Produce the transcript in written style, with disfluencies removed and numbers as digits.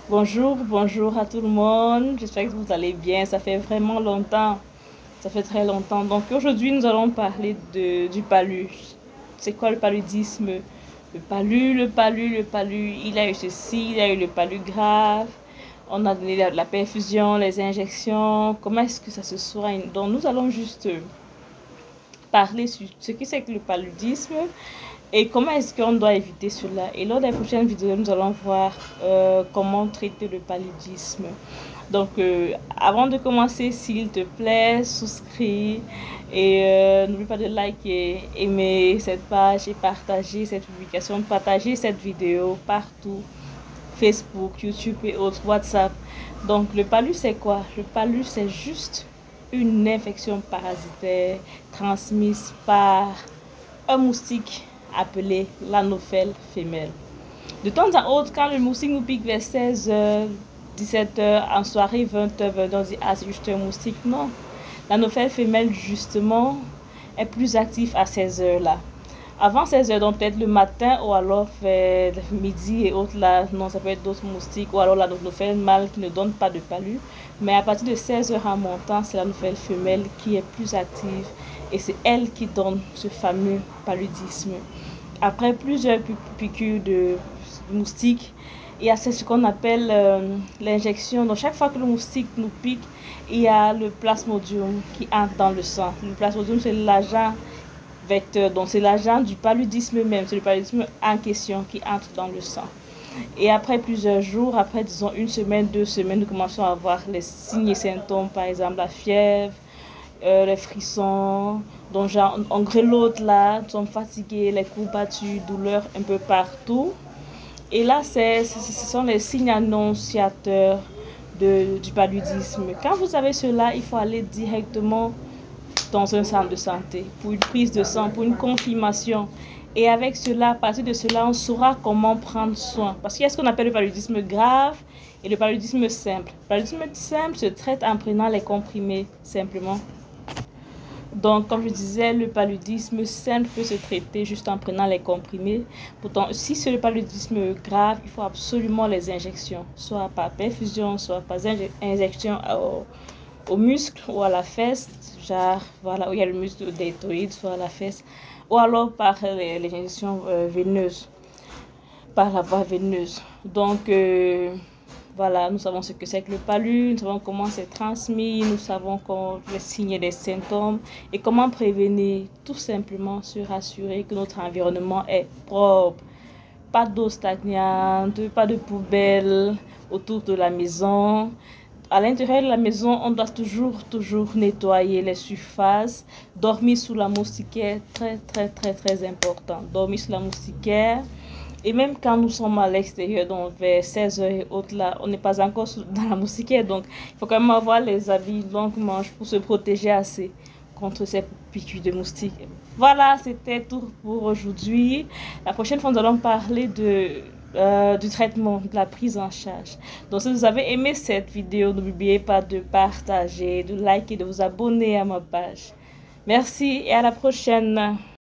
Bonjour, bonjour à tout le monde. J'espère que vous allez bien. Ça fait vraiment longtemps. Ça fait très longtemps. Donc aujourd'hui, nous allons parler du palu. C'est quoi le paludisme? Le palu. Il a eu ceci, il a eu le palu grave. On a donné la perfusion, les injections. Comment est-ce que ça se soigne? Donc nous allons juste parler sur ce que c'est que le paludisme et comment est-ce qu'on doit éviter cela. Et lors des prochaines vidéos, nous allons voir comment traiter le paludisme. Donc, avant de commencer, s'il te plaît, souscris et n'oublie pas de liker, aimer cette page et partager cette publication, partager cette vidéo partout, Facebook, YouTube et autres, WhatsApp. Donc, le palu, c'est quoi? Le palu, c'est juste une infection parasitaire transmise par un moustique appelé l'anophèle femelle. De temps à autre, quand le moustique nous pique vers 16h, 17h, en soirée, 20h, 20h, on dit ah, c'est juste un moustique. Non, l'anophèle femelle, justement, est plus actif à ces heures-là. Avant 16h, donc peut-être le matin ou alors vers midi et autres là, non, ça peut être d'autres moustiques ou alors l'anophèle mâle qui ne donne pas de palu. Mais à partir de 16h en montant, c'est l'anophèle femelle qui est plus active et c'est elle qui donne ce fameux paludisme. Après plusieurs piqûres de moustiques, il y a ce qu'on appelle l'injection. Donc chaque fois que le moustique nous pique, il y a le plasmodium qui entre dans le sang. Le plasmodium, c'est l'agent vecteur, donc c'est l'agent du paludisme même, c'est le paludisme en question qui entre dans le sang. Et après plusieurs jours, après disons une semaine, 2 semaines, nous commençons à avoir les signes et symptômes, par exemple la fièvre, les frissons, donc genre on grelotte là, nous sommes fatigués, les courbatures, douleurs un peu partout. Et là, ce sont les signes annonciateurs du paludisme. Quand vous avez cela, il faut aller directement dans un centre de santé pour une prise de sang, pour une confirmation. Et avec cela, à partir de cela, on saura comment prendre soin. Parce qu'il y a ce qu'on appelle le paludisme grave et le paludisme simple. Le paludisme simple se traite en prenant les comprimés simplement. Donc, comme je disais, le paludisme simple peut se traiter juste en prenant les comprimés. Pourtant, si c'est le paludisme grave, il faut absolument les injections, soit par perfusion, soit par injection au muscle ou à la fesse, genre voilà où il y a le muscle deltoïde, soit à la fesse, ou alors par les injections veineuses, par la voie veineuse. Donc voilà, nous savons ce que c'est que le palu, nous savons comment c'est transmis, nous savons les signes et les symptômes et comment prévenir. Tout simplement se rassurer que notre environnement est propre. Pas d'eau stagnante, pas de poubelle autour de la maison. À l'intérieur de la maison, on doit toujours nettoyer les surfaces. Dormir sous la moustiquaire, très important. Dormir sous la moustiquaire. Et même quand nous sommes à l'extérieur, donc vers 16h et autres là, on n'est pas encore dans la moustiquaire. Donc, il faut quand même avoir les habits longs manches pour se protéger assez contre ces piqûres de moustiques. Voilà, c'était tout pour aujourd'hui. La prochaine fois, nous allons parler du traitement, de la prise en charge. Donc, si vous avez aimé cette vidéo, n'oubliez pas de partager, de liker, de vous abonner à ma page. Merci et à la prochaine.